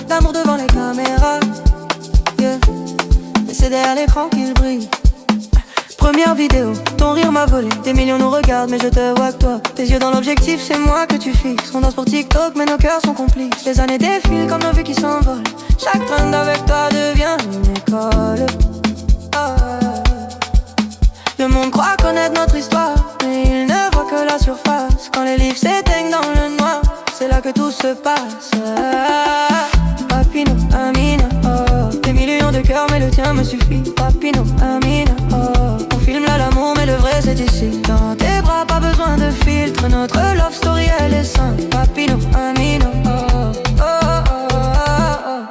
d'amour devant les caméras, yeah. Mais c'est derrière l'écran qu'il brille. Première vidéo, ton rire m'a volé. Des millions nous regardent mais je te vois que toi. Tes yeux dans l'objectif, c'est moi que tu fixes. On danse pour TikTok mais nos cœurs sont complices. Les années défilent comme nos vues qui s'envolent. Chaque trend avec toi devient une école. Le monde croit connaître notre histoire, mais il ne voit que la surface. Quand les livres s'éteignent dans le noir, c'est là que tout se passe. Papino, Amina, oh. Des millions de cœurs mais le tien me suffit. Papino, Amina, oh. On filme là l'amour mais le vrai c'est ici. Dans tes bras pas besoin de filtre. Notre love story elle est simple. Papino, Amina, oh. Oh, oh, oh, oh, oh.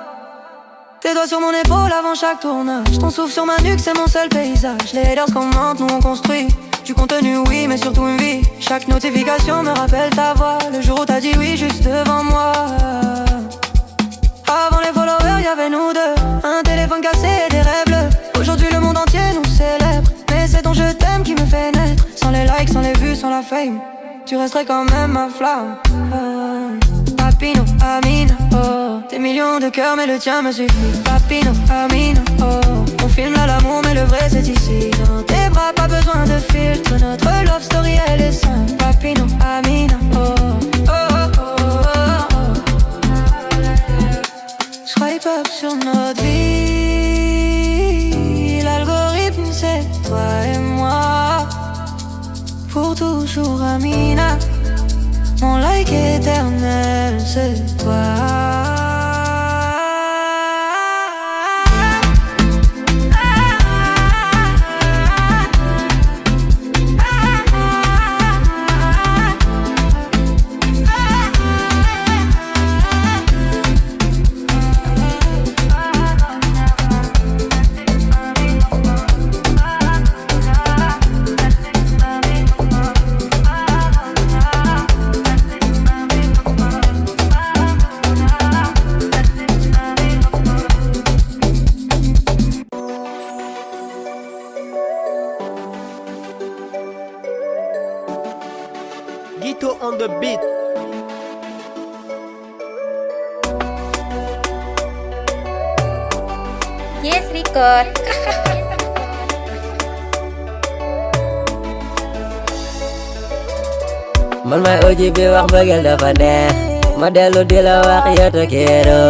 Tes doigts sur mon épaule avant chaque tournage. Ton souffle sur ma nuque c'est mon seul paysage. Les haters commentent, nous on construit. Du contenu oui mais surtout une vie. Chaque notification me rappelle ta voix. Le jour où t'as dit oui juste devant moi. Avant les followers y'avait nous deux. Un téléphone cassé et des rêves bleus. Aujourd'hui le monde entier nous célèbre. Mais c'est ton je t'aime qui me fait naître. Sans les likes, sans les vues, sans la fame, tu resterais quand même ma flamme. Papino, Amina, oh. Des millions de cœurs mais le tien me suffit. Papino, Amina, oh. On filme là l'amour mais le vrai c'est ici. Dans tes bras pas besoin de filtre. Notre love story elle est simple. Papino, Amina, oh. Oh, oh, oh, oh, oh. Swipe up sur notre vie. L'algorithme c'est toi et moi. Pour toujours Amina. Mon like éternel, c'est toi. Gito on the beat. Yes, record. Man may uji bi wax bëggeel dafa neex. Ma dellu di la wax yow te quiero.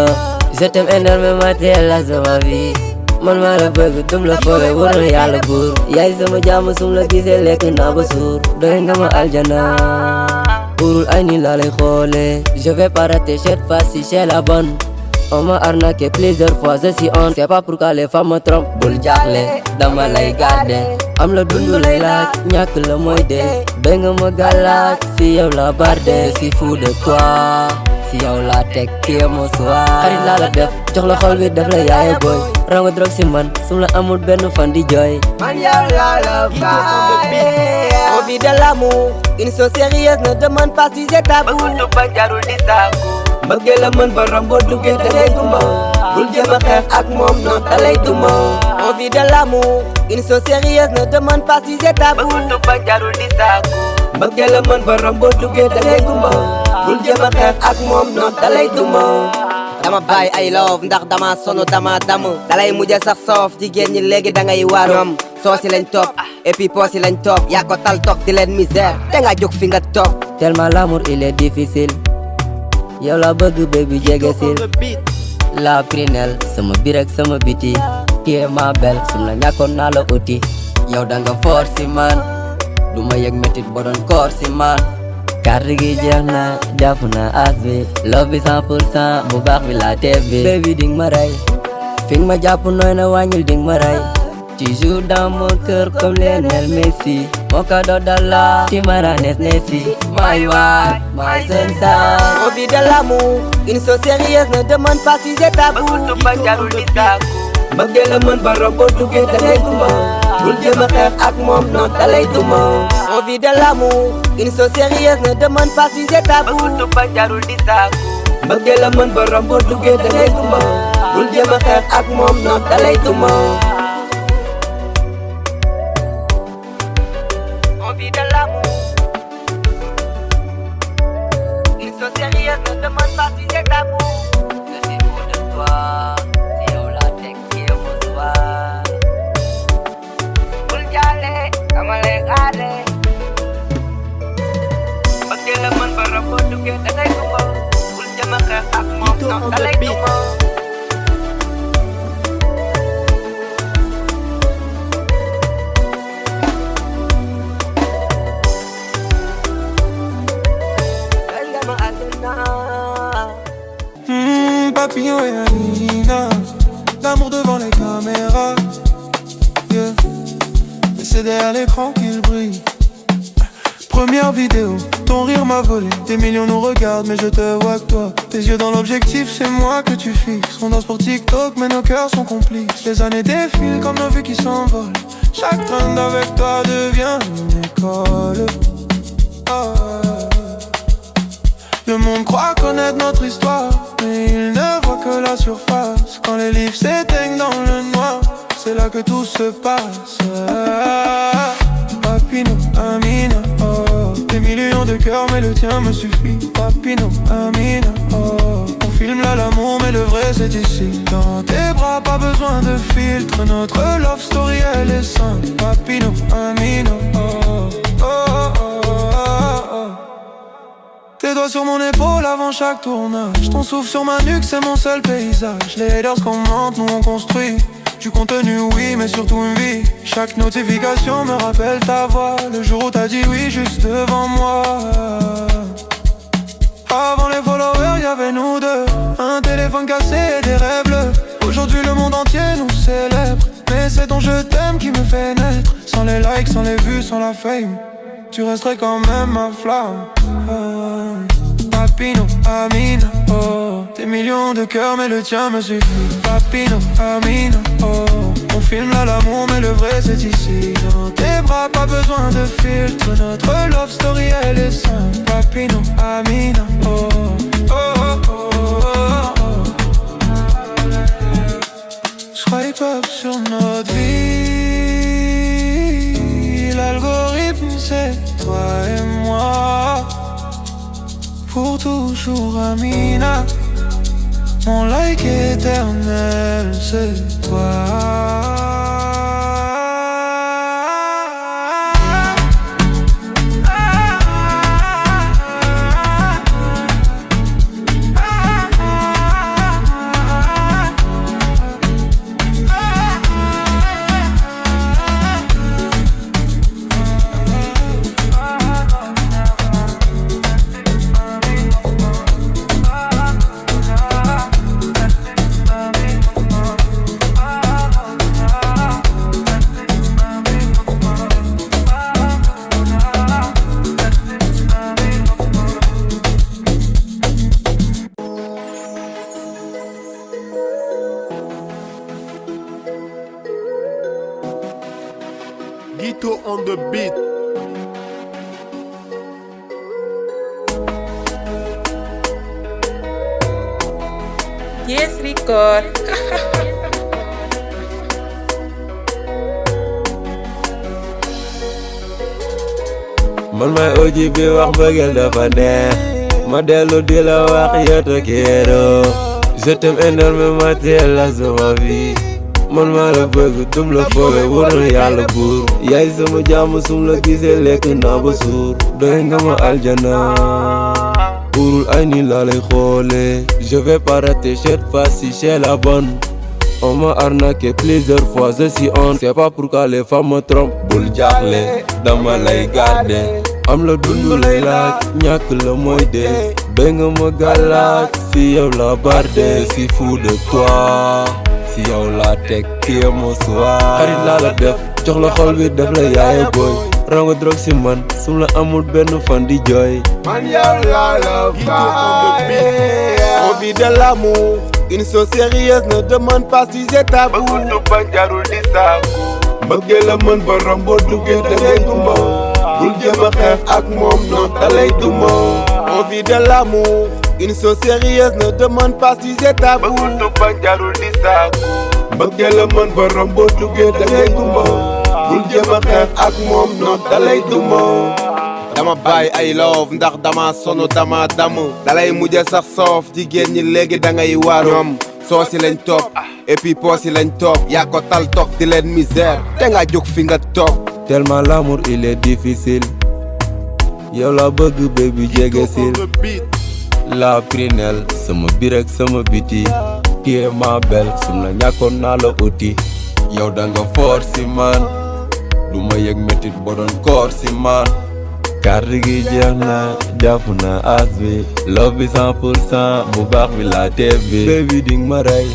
Je t'aime énormément t'es la sama vie. Man maa la bëgg dum la foowe wóor na yàlla buur. Yaay sama jàmm sum la gisee lekk naa ba suur. Doy nga ma aljana. Urul ay ni laa lay xoole. Je vais pas rater cette fois-ci c'est la bonne. On m'a arnaqué plusieurs fois, je suis on. C'est pas pourquoi les femmes me trompent. Bul jaaxle dama lay garder. Am la dundu lay laaj ñàkk la mooy dee. Bëgg nga ma gàllaaj si yow la barde. Si fou de toi si yow la teg kii mo soir. Xarit laa la def jox la xol bi def la yaaya boy. Raw nga drogue si man sum la amul benn fan di jooy. Man yow la la baay. On vit de l'amour. Une chose sérieuse ne demande pas si c'est tabou. Bëgg ba jarul di saaku. Bëggee la mën ba rombo duggee da ngay gumba. Bul jéem a xeex ak moom non da lay duma. On vit de l'amour. Une chose sérieuse ne demande pas si c'est tabou. Bëgg ba jarul di saaku. Bëggee la mën ba rombo duggee da ngay gumba. Bul jéem a xeex ak moom non da lay duma. Dama bàyyi ay love ndax dama sonu dama damm. Dalay mujjee sax soof jigéen ñi léegi da ngay waar. Ñoom soosi lañ topp et puis poosi lañ topp. Yaa ko tal toog di leen misère te nga jóg fi nga toog. Tellement l'amour il est difficile. Yow la bëgg baby jege sil. La prinel sama biir ak sama biti. Tie ma belle sum la ñàkkoon naa la uti. Yow da nga fort si man. Du ma yëg métit ba doon koor si man. Carte gi jeex na jàpp na as bi. Love bi 100% bu baax bi la teeb bi. Baby ding ma rey. Fi nga ma jàpp nooy na wàññil ding ma rey. Tu joues dans mon cœur comme Lionel Messi. Mon cadeau d'Allah, tu me rends Nessi. My wife, my sunshine. On vit de l'amour. Une chose sérieuse ne demande pas si c'est tabou. Bëggee la mën ba rombo duggee da ngay gumba. Bul jéem a xeex ak moom non da lay duma. On vit de l'amour. Une chose sérieuse ne demande pas si c'est tabou. Bëggee la mën ba rombo duggee da ngay gumba. Bul jéem a xeex ak moom non da lay duma. On vit de l'amour. Une chose sérieuse ne demande pas si c'est tabou. Je suis fou de non da lay duma. Papillon et Anina, l'amour devant les caméras, yeah. Et c'est derrière l'écran qu'il brille. Première vidéo, ton rire m'a volé. Des millions nous regardent mais je te vois que toi. Tes yeux dans l'objectif, c'est moi que tu fixes. On danse pour TikTok mais nos cœurs sont complices. Les années défilent comme nos vues qui s'envolent. Chaque train avec toi devient une école. Oh. Le monde croit connaître notre histoire, mais il ne voit que la surface. Quand les livres s'éteignent dans le noir, c'est là que tout se passe. Papino, Amina, oh. Des millions de cœurs mais le tien me suffit. Papino, Amina, oh. On filme là l'amour mais le vrai c'est ici. Dans tes bras pas besoin de filtre. Notre love story elle est simple. Papino, Amina, oh. Oh, oh, oh, oh, oh. Tes doigts sur mon épaule avant chaque tournage. Ton souffle sur ma nuque c'est mon seul paysage. Les haters commentent, nous on construit. Du contenu oui mais surtout une vie. Chaque notification me rappelle ta voix. Le jour où t'as dit oui juste devant moi. Avant les followers y'avait nous deux. Un téléphone cassé et des rêves bleus. Aujourd'hui le monde entier nous célèbre. Mais c'est ton je t'aime qui me fait naître. Sans les likes, sans les vues, sans la fame, tu resterais quand même ma flamme. Papino, Amina, oh. Des millions de cœurs mais le tien me suffit. Papino, Amina, oh. On filme là l'amour mais le vrai c'est ici. Dans tes bras pas besoin de filtre. Notre love story elle est simple. Papino, Amina, oh. Oh, oh, oh, oh, oh. Swipe up sur notre vie. L'algorithme c'est toi et moi. Pour toujours Amina. Mon like éternel c'est toi. Gito on the beat. Yes Record. Man may oji bi wax bëggeel dafa neex. Ma dellu di la wax yo te quiero. Je t'aime énormément t'es la sama vie. Man maa la bëgg dum la foowe wóor na yàlla buur. Yaay sama jàmm sum la gisee lekk naa ba suur. Doy nga ma aljana. Urul ay ni laa lay xoole. Je vais pas rater cette fois-ci c'est la bonne. On m'a arnaqué plusieurs fois, je suis honte. C'est pas pourquoi les femmes me trompent. Bul jaaxle dama lay garder. Am la dundu lay laaj ñàkk la mooy dee. Béy nga ma gàllaaj si yow la barde. Je suis fou de toi. Si yow la teg kii mo soir. Xarit laa la def jox la xol bi def la yaay boy. Rango drogue si man sum la amul benn fan di jooy. Man yow la la fay. On vit de l'amour. Une chose sérieuse ne demande pas si c'est tabou. Bëgg bañ jarul di saaku. Bëggee la mën ba rombo duggee da ngay gumba. Bul jéem a xeex ak moom non da lay duma. On vit de l'amour. Une chose sérieuse ne demande pas si c'est tabou. Bëgg bañ jarul di saaku. Bëggee la mën ba rombo duggee da ngay gumba. Bul jéem a xeex ak moom non da lay duma. Dama bàyyi ay love ndax dama sono dama damu. Dalay mujjee sax soof jigéen ñi léegi da ngay waaru. Ñoom soosi lañ topp et puis poosi lañ topp. Yaa ko tal toog di leen misère te nga jóg fi nga toog. Tellement l'amour il est difficile. Yow la bëgg baby jege sil. la prinel sama biir ak sama biti téye ma bel sum la ñàkkoon naa la uti yow danga foor si man du ma yëg métit bo doon koor si man carte gi jeex na jàpp na as bi love bi 100% bu baax bi la teeb bi baby ding ma rey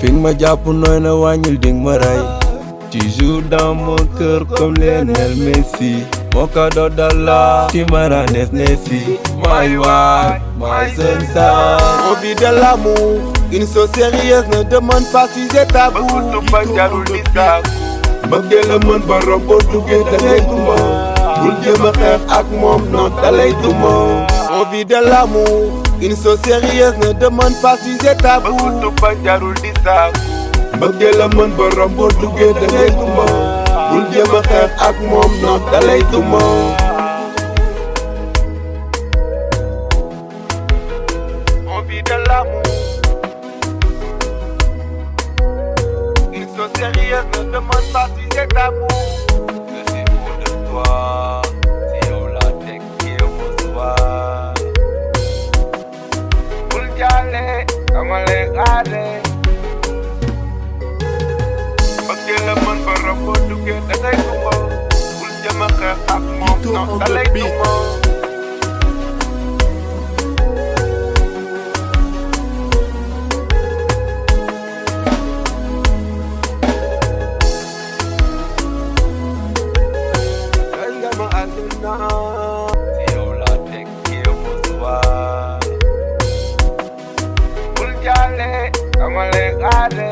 fi nga ma jàpp nooy na wàññil ding ma rey tu joues dans mon cœur comme Lionel Messi mon cadeau d'Allah tu me rends Nessi my wife my sunshine. On vit de l'amour, une chose sérieuse ne demande pas si c'est tabou. Bëggee la mën ba romb boo duggee da ngay duma bul jéem a xeex ak moom non da lay duma. On vit de l'amour, une chose sérieuse ne demande pas si c'est tabou. Bëggee la mën ba romb boo duggee da ngay duma bul jéem a xeex ak moom non da lay duma. On vit de l'amour, une chose sérieuse ne demande pas si c'est tabou. Je suis fou de toi, c'est yow la teg ci mon soir. Bul jàlle dama lay xaare. Bëggee la mën ba romb boo duggee da ngay duma bul jéem a xeex ak moom non da lay duma. C'est yow la teg ci mon soir. Bul jàlle dama lay xaare.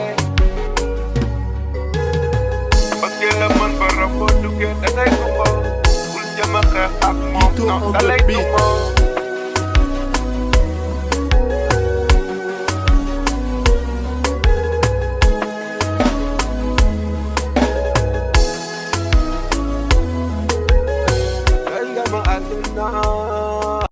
Bëggee la mën ba romb boo duggee da ngay duma bul jéem a xeex ak moom non da lay duma.